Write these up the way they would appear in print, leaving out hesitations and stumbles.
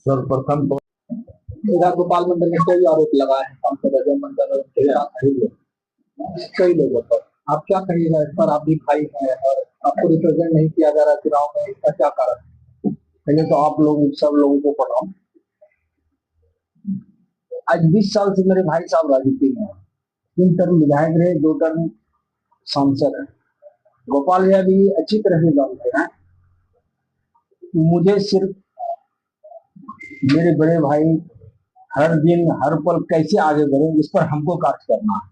सर्वप्रथम तो इधर गोपाल मंडल में कई आरोप लगाए हैं, सांसद अजय मंडल और कई लोगों पर। आप क्या कहिएगा इस पर? आप भी भाई हैं और आपको रिप्रेजेंट नहीं किया जा रहा चुनाव में, इसका क्या कारण? पहले तो आप लोग सब लोगों को प्रणाम। आज 20 साल से मेरे भाई साहब राजनीति में, 3 टर्म विधायक रहे, 2 टर्म सांसद है। गोपाल भैया भी अच्छी तरह से जानते हैं। मुझे सिर्फ मेरे बड़े भाई हर दिन हर पल कैसे आगे बढ़े, इस पर हमको कार्य करना है।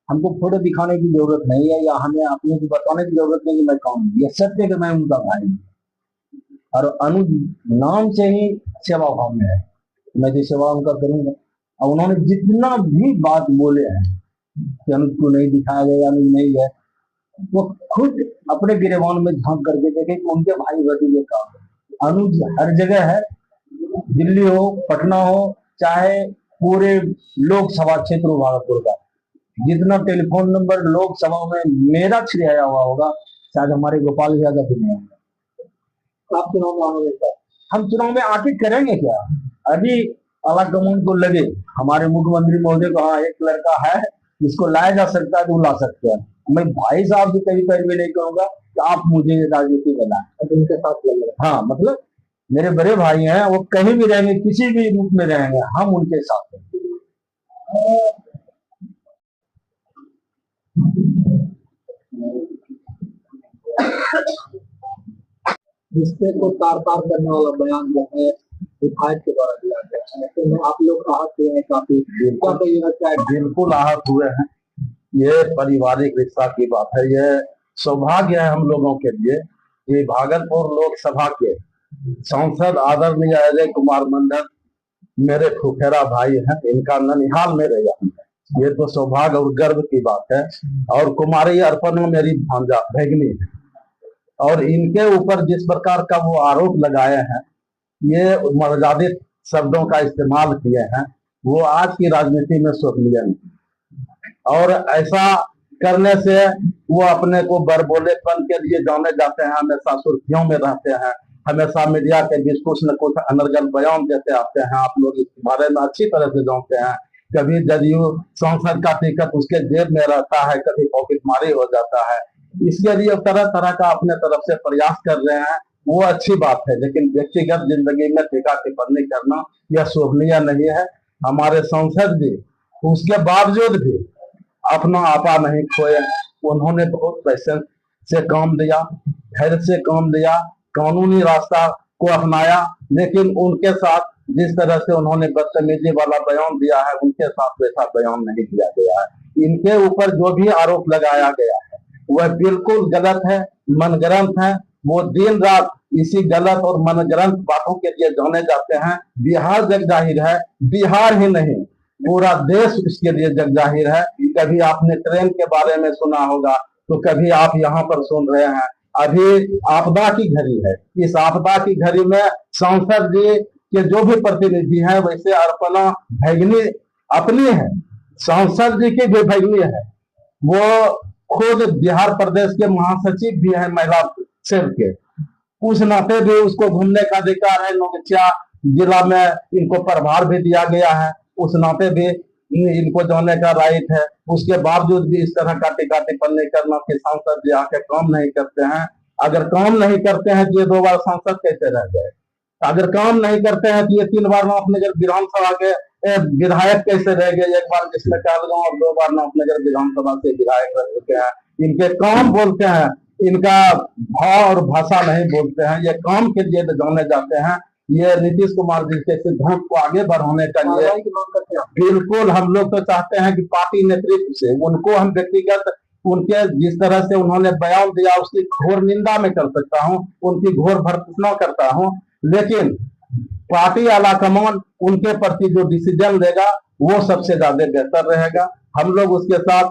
हमको फोटो दिखाने की जरूरत नहीं है या हमें अपने को बताने की जरूरत नहीं कि मैं कौन हूँ। यह सत्य कि मैं उनका भाई हूँ और अनुज नाम से ही सेवा भाव में है। मैं जो सेवा उनका करूंगा। और उन्होंने जितना भी बात बोले हैं कि अनुज को नहीं दिखाया गया, अनुज नहीं गए, वो खुद अपने गिरेबान में झांक करके देखे कि उनके भाई भतीजे का अनुज हर जगह है। दिल्ली हो, पटना हो, चाहे पूरे लोकसभा क्षेत्र भागलपुर का जितना टेलीफोन नंबर लोकसभा में मेरा छिड़ाया हुआ होगा, शायद हमारे गोपाल भैया का भी नहीं होगा। आप चुनाव में आने देता, हम चुनाव में आके करेंगे क्या? अभी अलग कमून को लगे हमारे मुख्यमंत्री महोदय को, हाँ एक लड़का है जिसको लाया जा सकता है तो ला सकते हैं। मैं भाई साहब की कभी पैरवी नहीं कहूंगा कि आप मुझे राजनीति में लाए, उनके साथ लगे। हाँ, मतलब मेरे बड़े भाई हैं, वो कहीं भी रहेंगे, किसी भी रूप में रहेंगे, हम उनके साथ हैं। रिश्ते को तार तार करने वाला बयान जो है विधायक के द्वारा दिया गया है, तो आप लोग आहत हुए हैं काफी। बिल्कुल आहत हुए हैं। ये पारिवारिक रिश्ता की बात है। ये सौभाग्य है हम लोगों के लिए कि भागलपुर लोकसभा के सांसद आदरणीय अजय कुमार मंडल मेरे फुफेरा भाई हैं। इनका ननिहाल में रह है। ये तो सौभाग्य और गर्व की बात है। और कुमारी अर्पण मेरी भांजा भैगनी है। और इनके ऊपर जिस प्रकार का वो आरोप लगाए हैं, ये मर्यादित शब्दों का इस्तेमाल किए हैं, वो आज की राजनीति में शोभनीय नहीं। और ऐसा करने से वो अपने को बरबोलेपन के लिए जाने जाते हैं, हमेशा सुर्खियों में रहते हैं, हमेशा मीडिया के बीच कुछ न कुछ अनर्गल बयान देते आते हैं। आप लोग इस बारे में अच्छी तरह से जानते हैं। कभी जदयू सांसद का टिकट उसके जेब में रहता है, कभी पॉकेट मारी हो जाता है। इसके लिए तरह तरह का अपने तरफ से प्रयास कर रहे हैं, वो अच्छी बात है। लेकिन व्यक्तिगत जिंदगी में टीका टिप्पणी करना यह शोभनीय नहीं है। हमारे सांसद भी उसके बावजूद भी अपना आपा नहीं खोए। उन्होंने बहुत पैसे से काम दिया, धैर्य से काम दिया, कानूनी रास्ता को अपनाया। लेकिन उनके साथ जिस तरह से उन्होंने बदतमीजी वाला बयान दिया है, उनके साथ वैसा बयान नहीं दिया गया है। इनके ऊपर जो भी आरोप लगाया गया है वह बिल्कुल गलत है, मनगढ़ंत है। वो दिन रात इसी गलत और मनगढ़ंत बातों के लिए जाने जाते हैं। बिहार जग जाहिर है, बिहार ही नहीं पूरा देश इसके लिए जग जाहिर है। कभी आपने ट्रेन के बारे में सुना होगा, तो कभी आप यहाँ पर सुन रहे हैं। अभी आपदा की घड़ी है। इस आपदा की घड़ी में सांसद जी के जो भी प्रतिनिधि हैं, वैसे अर्पणा भैगनी अपनी है, सांसद जी की भी भैगनी है। वो खुद बिहार प्रदेश के महासचिव भी है महिला सेल के। उस नाते भी उसको घूमने का अधिकार है। नौगछिया जिला में इनको प्रभार भी दिया गया है, उस नाते भी इनको जाने का राइट है। उसके बावजूद भी इस तरह का टीका टिप्पणी करना कि सांसद जी आके काम नहीं करते हैं। अगर काम नहीं करते हैं तो ये 2 बार सांसद कैसे रह गए? अगर काम नहीं करते हैं तो ये 3 बार नाथनगर विधानसभा के विधायक कैसे रह गए? 1 बार जिसमें कहलगांव और 2 बार नाथनगर विधानसभा से विधायक रह चुके हैं। इनके काम बोलते हैं, इनका भाव और भाषा नहीं बोलते हैं। ये काम के लिए जाने जाते हैं। ये नीतीश कुमार जी के सिद्धांत को आगे बढ़ाने के लिए बिल्कुल हम लोग तो चाहते हैं कि पार्टी नेतृत्व से उनको हम व्यक्तिगत उनके जिस तरह से उन्होंने बयान दिया उसकी घोर निंदा में कर सकता हूँ, उनकी घोर भर्त्सना करता हूँ। लेकिन पार्टी आला कमान उनके प्रति जो डिसीजन लेगा वो सबसे ज्यादा बेहतर रहेगा। हम लोग उसके साथ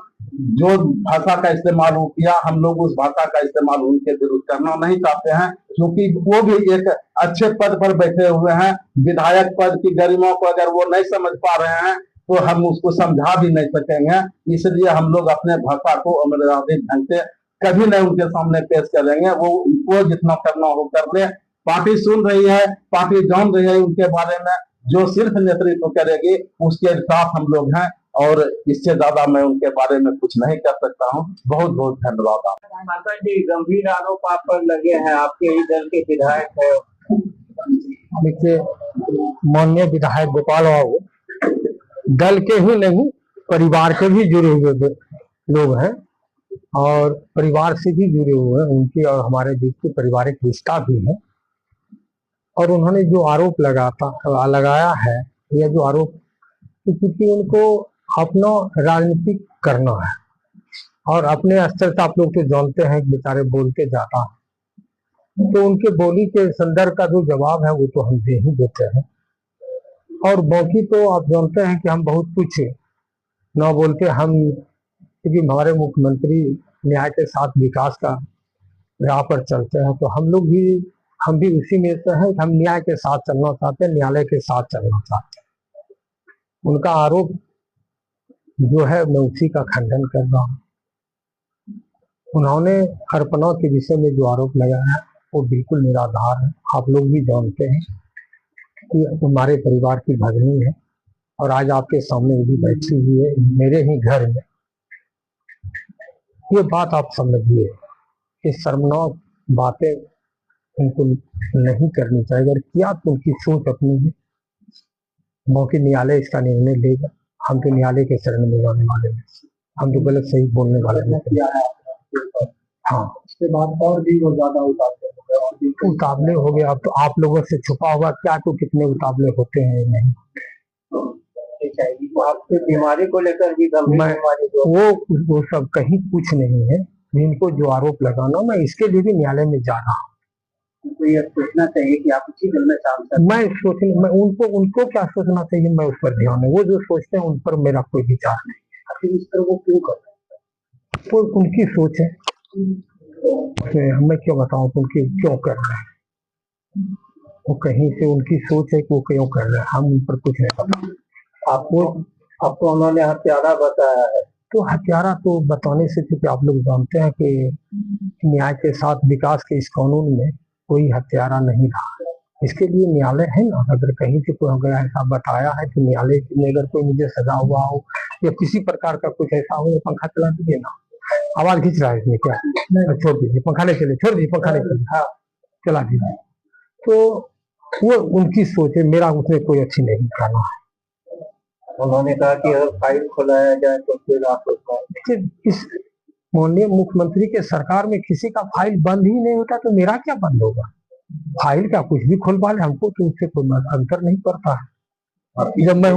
जो भाषा का इस्तेमाल हो किया, हम लोग उस भाषा का इस्तेमाल उनके विरुद्ध करना नहीं चाहते हैं, क्योंकि वो भी एक अच्छे पद पर बैठे हुए हैं। विधायक पद की गरिमा को अगर वो नहीं समझ पा रहे हैं तो हम उसको समझा भी नहीं सकेंगे। इसलिए हम लोग अपने भाषा को अमर्यादित ढंग से कभी नहीं उनके सामने पेश करेंगे। वो जितना करना हो कर दे। पार्टी सुन रही है, पार्टी जान रही है उनके बारे में। जो सिर्फ नेतृत्व करेगी उसके साथ हम लोग हैं, और इससे ज्यादा मैं उनके बारे में कुछ नहीं कर सकता हूँ। बहुत बहुत धन्यवाद। माता जी, गंभीर आरोप आप पर लगे हैं, आपके ही दल के विधायक है। देखिए, माननीय विधायक गोपाल बाबू दल के ही नहीं, परिवार के भी जुड़े हुए लोग हैं, और परिवार से भी जुड़े हुए हैं। उनकी और हमारे बीच की पारिवारिक रिश्ता भी है। और उन्होंने जो आरोप लगाया है, यह जो आरोप, क्योंकि उनको अपना राजनीतिक करना है, और अपने स्तर से आप लोग तो जानते हैं कि बेचारे बोलते जाता है, तो उनके बोली के संदर्भ का जो जवाब है वो तो हम दे ही देते हैं। और बाकी तो आप जानते हैं कि हम बहुत कुछ ना बोलते हम, क्योंकि हमारे मुख्यमंत्री न्याय के साथ विकास का राह पर चलते हैं, तो हम भी उसी में से हैं कि हम न्याय के साथ चलना चाहते हैं, न्यायालय के साथ चलना चाहते हैं। उनका आरोप जो है मैं उसी का खंडन कर रहा हूँ। उन्होंने अर्पणा के विषय में जो आरोप लगाया है वो बिल्कुल निराधार है। आप लोग भी जानते हैं कि हमारे परिवार की भगिनी है, और आज आपके सामने भी बैठी हुई है मेरे ही घर में। ये बात आप समझिए, ये शर्मनाक बातें उनको नहीं करनी चाहिए। अगर किया तो उनकी सोच अपनी है, मौके न्यायालय इसका निर्णय लेगा। हम तो न्यायालय के शरण में जाने वाले हैं, हम तो गलत सही बोलने वाले नहीं। हाँ, उसके बाद और भी वो ज्यादा उतावले हो गए। अब तो आप लोगों से छुपा हुआ क्या, तो कितने उतावले होते हैं नहीं। आपकी बीमारी को लेकर भी वो सब कहीं कुछ नहीं है। इनको जो आरोप लगाना, मैं इसके लिए भी न्यायालय में जा रहा हूँ। तो ये सोचना चाहिए कि आप उसी दल में सांसद। मैं उनको क्या सोचना चाहिए, मैं उस पर ध्यान है। वो जो सोचते हैं उन पर मेरा कोई विचार नहीं। आखिर इस तरह वो क्यों कर रहे हैं? वो उनकी सोच है, मैं क्यों बताऊं उनकी क्यों कर रहे हैं। वो कहीं से उनकी सोच है कि वो क्यों कर रहे हैं, हम उन पर कुछ नहीं पता। आपको उन्होंने हत्यारा बताया है, तो हत्यारा तो बताने से, क्योंकि आप लोग जानते हैं कि न्याय के साथ विकास के इस कानून में कोई हत्यारा नहीं रहा। इसके लिए न्यायालय है ना। अगर कहीं से कोई अगर ऐसा बताया है तो न्यायालय में अगर कोई मुझे सजा हुआ हो या किसी प्रकार का कुछ ऐसा हो, पंखा चला दीजिए ना। आवाज खींच रहा है इसमें क्या? छोड़ दीजिए, पंखा ले चले, छोड़ दीजिए, पंखा ले चले, हाँ चला दीजिए। तो वो उनकी सोच है, मेरा उसमें कोई अच्छी नहीं करना है। उन्होंने कहा कि अगर फाइल खुलाया जाए तो फिर आप इस माननीय मुख्यमंत्री के सरकार में किसी का फाइल बंद ही नहीं होता, तो मेरा क्या बंद होगा? फाइल क्या कुछ भी खुलवा ले, हमको तो उससे कोई अंतर नहीं पड़ता है। जब मैं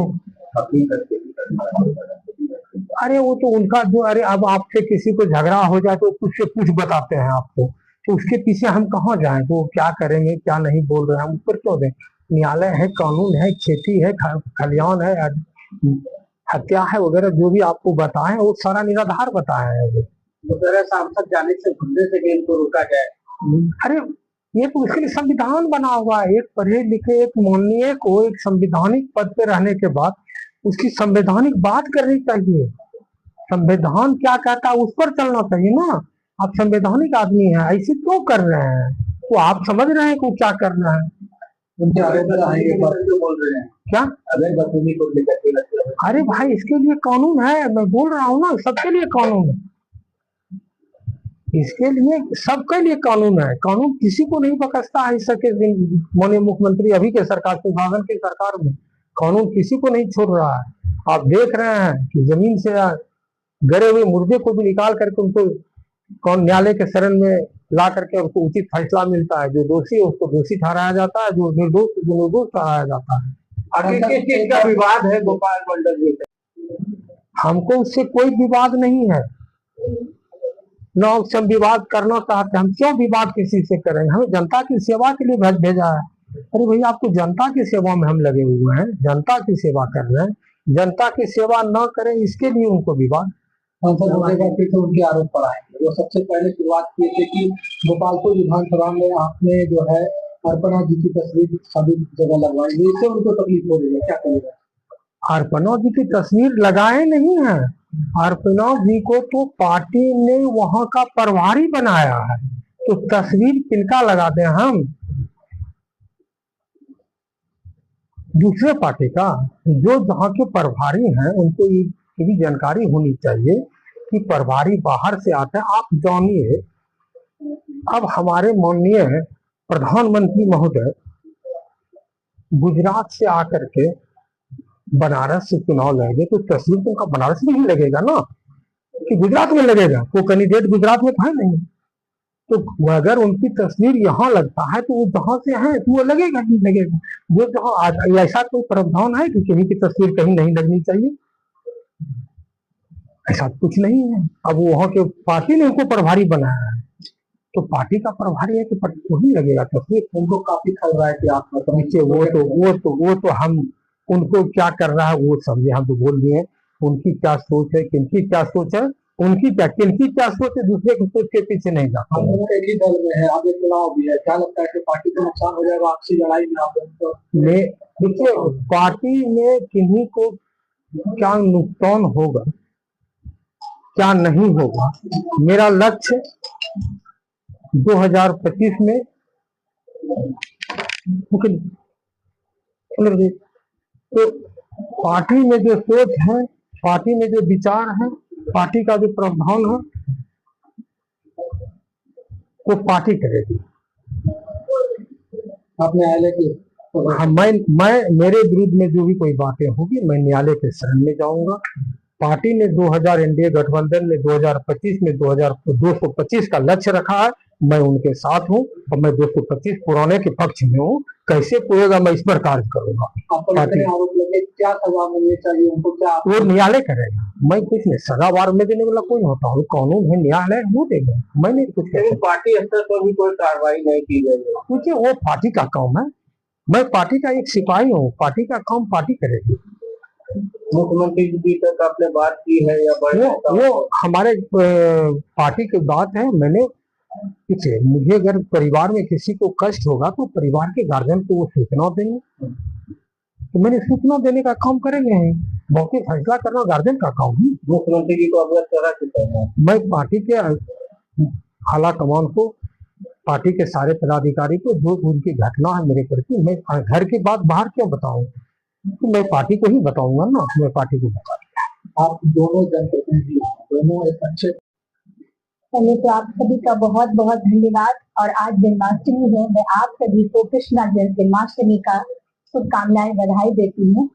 अरे वो तो उनका जो, अरे अब आपसे किसी को झगड़ा हो जाए तो कुछ से कुछ बताते हैं आपको, तो उसके पीछे हम कहाँ जाएं? तो क्या करेंगे, क्या नहीं बोल रहे हैं, हम ऊपर क्यों दें? न्यायालय है, कानून है, खेती है, खलियान है, हत्या है वगैरह, जो भी आपको बताएं वो सारा निराधार बताया है। सांसद जाने से घूमने से इनको रोका जाए। अरे ये तो उसके लिए संविधान बना हुआ है। एक पढ़े लिखे एक माननीय को एक संवैधानिक पद पे रहने के बाद उसकी संवैधानिक बात करनी चाहिए। संविधान क्या कहता है उस पर चलना चाहिए ना। आप संवैधानिक आदमी हैं, ऐसे क्यों कर रहे हैं? तो आप समझ रहे हैं कि क्या कर रहे हैं? उनके बोल रहे हैं क्या? अरे भाई, इसके लिए कानून है, मैं बोल रहा हूँ ना, सबके लिए कानून है। इसके लिए सबके लिए कानून है। कानून किसी को नहीं बकसता है। इसके माननीय मुख्यमंत्री अभी के सरकार, सुशासन की सरकार में कानून किसी को नहीं छोड़ रहा है। आप देख रहे हैं कि जमीन से गड़े हुए मुर्दे को भी निकाल करके उनको कौन न्यायालय के शरण में ला करके उसको उचित फैसला मिलता है। जो दोषी है उसको दोषी ठहराया जाता है, जो निर्दोष ठहराया जाता है। आगे किस चीज का विवाद है गोपाल मंडल में? हमको उससे कोई विवाद नहीं है, न हम विवाद करना चाहते। हम क्यों विवाद किसी से करेंगे? हमें जनता की सेवा के लिए भेजा है। अरे भैया, आपको जनता की सेवा में हम लगे हुए हैं, जनता की सेवा कर रहे हैं। जनता की सेवा न करें इसके लिए उनको विवाद। फिर से उनके आरोप पर आएंगे। वो सबसे पहले शुरुआत किए थे कि गोपालपुर विधानसभा में आपने जो है अर्पणा जी की तस्वीर सभी जगह लगवाई, इससे उनको तकलीफ हो रही है, क्या करेगा? अर्पणा जी की तस्वीर लगाए नहीं है। अर्पणा जी को तो पार्टी ने वहां का प्रभारी बनाया है, तो तस्वीर किनका लगाते हैं हम? दूसरे पार्टी का। जो जहाँ के प्रभारी हैं उनको ये भी जानकारी होनी चाहिए कि प्रभारी बाहर से आते हैं। आप जानिए, अब हमारे माननीय प्रधानमंत्री महोदय गुजरात से आकर के बनारस से चुनाव लड़ेंगे, तो तस्वीर तो उनका बनारस में ही लगेगा ना, कि गुजरात में लगेगा? वो कैंडिडेट गुजरात में था नहीं, तो अगर उनकी तस्वीर यहाँ लगता है तो वो जहाँ से है तो वो लगेगा ही लगेगा। वो जहाँ ऐसा कोई प्रावधान है कि किसी की तस्वीर कहीं नहीं लगनी चाहिए? ऐसा कुछ नहीं है। अब वहाँ के पार्टी ने उनको प्रभारी बनाया है, तो पार्टी का प्रभारी है कि वही लगेगा तस्वीर। उनको काफी खल रहा है कि आप नीचे वो तो हम उनको क्या कर रहा है वो समझे, हम तो बोल दिए। उनकी क्या सोच है, किनकी क्या सोच है, किनकी क्या सोच है, दूसरे की सोच के पीछे नहीं जाता। हम लोग एक ही दल में है, आगे चुनाव भी है, क्या लगता है कि पार्टी को नुकसान हो जाएगा आपसी लड़ाई में? आप तो देखिए, पार्टी में किन्हीं को क्या नुकसान होगा क्या नहीं होगा, मेरा लक्ष्य 2025 में तो पार्टी में जो सोच है, पार्टी में जो विचार है, पार्टी का जो प्रावधान है, वो पार्टी करेगी। आप न्यायालय की मैं मेरे विरुद्ध में जो भी कोई बातें होगी मैं न्यायालय के शरण में जाऊंगा। पार्टी ने 2000 एनडीए गठबंधन ने 2025 में 225 का लक्ष्य रखा है, मैं उनके साथ हूं और मैं 225 पुराने के पक्ष में हूं। कैसे पूरेगा मैं इस पर कार्य करूंगा। आरोप लगे, क्या सजा मिलनी चाहिए उनको? क्या वो न्यायालय करेगा, मैं कुछ नहीं। सजा वार में देने वाला कोई होता है, कानून है, न्यायालय वो देगा, मैं नहीं कुछ। पार्टी स्तर पर भी कोई कार्रवाई नहीं की गई है, क्योंकि वो पार्टी का काम है। मैं पार्टी का एक सिपाही हूँ, पार्टी का काम पार्टी करेगी। मुख्यमंत्री जी तक आपने बात की है या वो हमारे पार्टी की बात है। मैंने पीछे मुझे अगर परिवार में किसी को कष्ट होगा तो परिवार के गार्जियन को वो सूचना देंगे, तो मैंने सूचना देने का काम करेंगे। बाकी फैसला करना गार्जियन का काम है। मुख्यमंत्री जी को अवगत करा चुके हैं? मैं पार्टी के आला कमान को, पार्टी के सारे पदाधिकारी को, जो उनकी घटना है मेरे प्रति, मैं घर की बात बाहर क्यों बताऊं? तो मैं पार्टी को ही बताऊंगा ना, मैं पार्टी को बताऊंगा। आप दोनों जनप्रतिनिधि दोनों एक अच्छे। पहले तो आप सभी का बहुत बहुत धन्यवाद। और आज जन्माष्टमी है, मैं आप सभी को कृष्णा जन्माष्टमी का शुभकामनाएं, बधाई देती हूँ।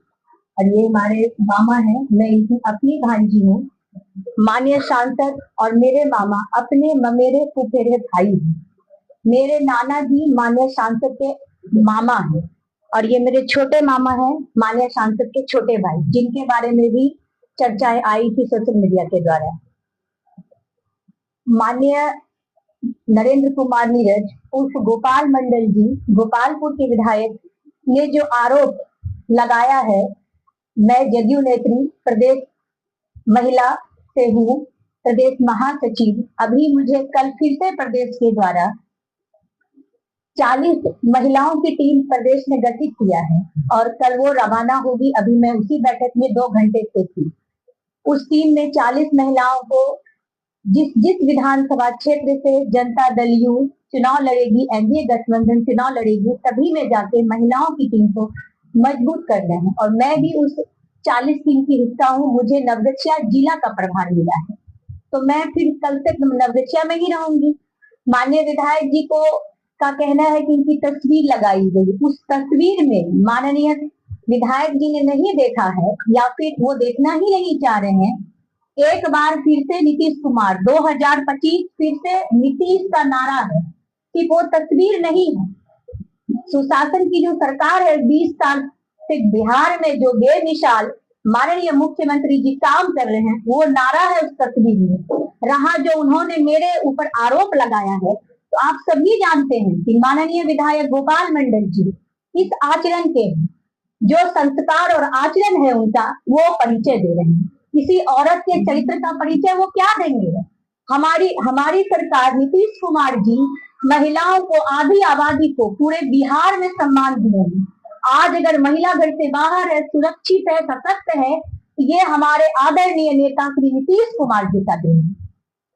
और ये हमारे मामा है, मैं इनकी अपनी भांजी हूँ। माननीय सांसद और मेरे मामा अपने ममेरे फुफेरे भाई हैं। मेरे नाना जी माननीय सांसद के मामा हैं, और ये मेरे छोटे मामा हैं, माननीय सांसद के छोटे भाई, जिनके बारे में भी चर्चाएं आई थी सोशल मीडिया के द्वारा। माननीय नरेंद्र कुमार नीरज उर्फ गोपाल मंडल जी, गोपालपुर के विधायक, ने जो आरोप लगाया है, मैं जदयू नेत्री प्रदेश महिला से हूँ, प्रदेश महासचिव। अभी मुझे कल फिर से प्रदेश के द्वारा 40 महिलाओं की टीम प्रदेश में गठित किया है, और कल वो रवाना होगी। अभी मैं उसी बैठक में 2 घंटे से थी। उस टीम में 40 महिलाओं को जिस विधानसभा क्षेत्र से जनता दल यू चुनाव लड़ेगी, एनडीए गठबंधन चुनाव लड़ेगी, सभी में जाके महिलाओं की टीम को मजबूत करना है। और मैं भी उस 40 टीम की हिस्सा हूँ। मुझे नवगछिया जिला का प्रभार मिला है, तो मैं फिर कल तक नवगछिया में ही रहूंगी। माननीय विधायक जी को का कहना है कि इनकी तस्वीर लगाई गई, उस तस्वीर में माननीय विधायक जी ने नहीं देखा है, या फिर वो देखना ही नहीं चाह रहे हैं। एक बार फिर से नीतीश कुमार 2025 फिर से नीतीश का नारा है कि वो तस्वीर नहीं है। सुशासन की जो सरकार है, 20 साल से बिहार में जो बेमिसाल माननीय मुख्यमंत्री जी काम कर रहे हैं, वो नारा है उस तस्वीर में। रहा जो उन्होंने मेरे ऊपर आरोप लगाया है, तो आप सभी जानते हैं कि माननीय विधायक गोपाल मंडल जी इस आचरण के जो संस्कार और आचरण है उनका, वो परिचय दे रहे हैं। किसी औरत के चरित्र का परिचय वो क्या देंगे? हमारी सरकार नीतीश कुमार जी महिलाओं को, आधी आबादी को पूरे बिहार में सम्मान दिए हैं। आज अगर महिला घर से बाहर है, सुरक्षित है, सशक्त है, ये हमारे आदरणीय नेता श्री नीतीश कुमार जी का देन है।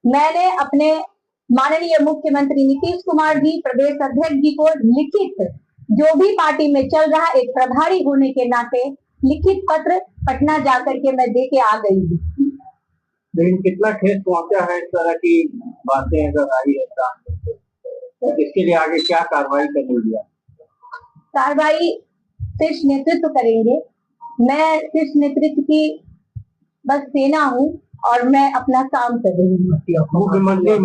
मैंने अपने माननीय मुख्यमंत्री नीतीश कुमार जी, प्रदेश अध्यक्ष जी को लिखित, जो भी पार्टी में चल रहा, एक प्रभारी होने के नाते लिखित पत्र पटना जाकर के मैं दे के आ गई हूँ। लेकिन कितना ठेस पहुंचा है, इस तरह की बातें अगर आई है तो इसके लिए आगे क्या कार्रवाई करेंगे आप? कार्रवाई शीर्ष नेतृत्व करेंगे। मैं शीर्ष नेतृत्व की बस सेना हूँ और मैं अपना काम कर रही हूँ। मुख्यमंत्री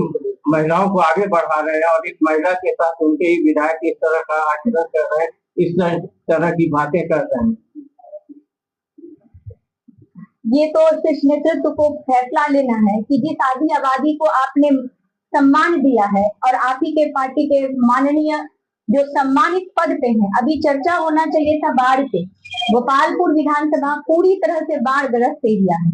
महिलाओं को आगे बढ़ा रहे हैं और एक महिला के साथ उनके ही विधायक इस तरह का आचरण कर रहे हैं, इस तरह की बातें कर रहे हैं। ये तो शीर्ष नेतृत्व को फैसला लेना है कि जिस आदि आबादी को आपने सम्मान दिया है और आप ही के पार्टी के माननीय जो सम्मानित पद पे हैं, अभी चर्चा होना चाहिए था बाढ़ पे। गोपालपुर विधानसभा पूरी तरह से बाढ़ ग्रस्त एरिया है।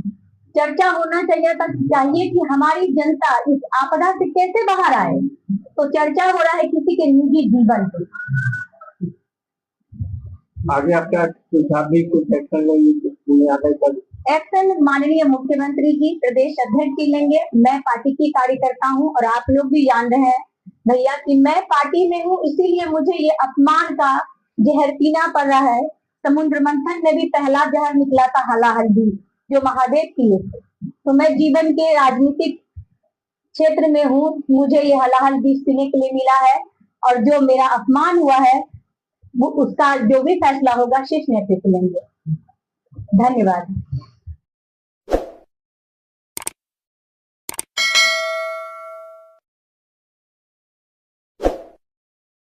चर्चा होना चाहिए कि हमारी जनता इस आपदा से कैसे बाहर आए, तो चर्चा हो रहा है किसी के निजी जीवन पे। आगे आपका सुझाव भी कुछ एक्शन लेंगे? एक्शन माननीय मुख्यमंत्री जी, प्रदेश अध्यक्ष जी लेंगे। मैं पार्टी की कार्यकर्ता हूं और आप लोग भी जान रहे हैं भैया कि मैं पार्टी में हूं, इसीलिए मुझे ये अपमान का जहर पीना पड़ रहा है। समुद्र मंथन में भी पहला जहर निकला था हलाहल्दी, जो महादेव पिए थे। तो मैं जीवन के राजनीतिक क्षेत्र में हूँ, मुझे ये हलाहल्दी पीने के लिए मिला है और जो मेरा अपमान हुआ है वो उसका जो भी फैसला होगा शीर्ष नेतृत्व लेंगे। धन्यवाद।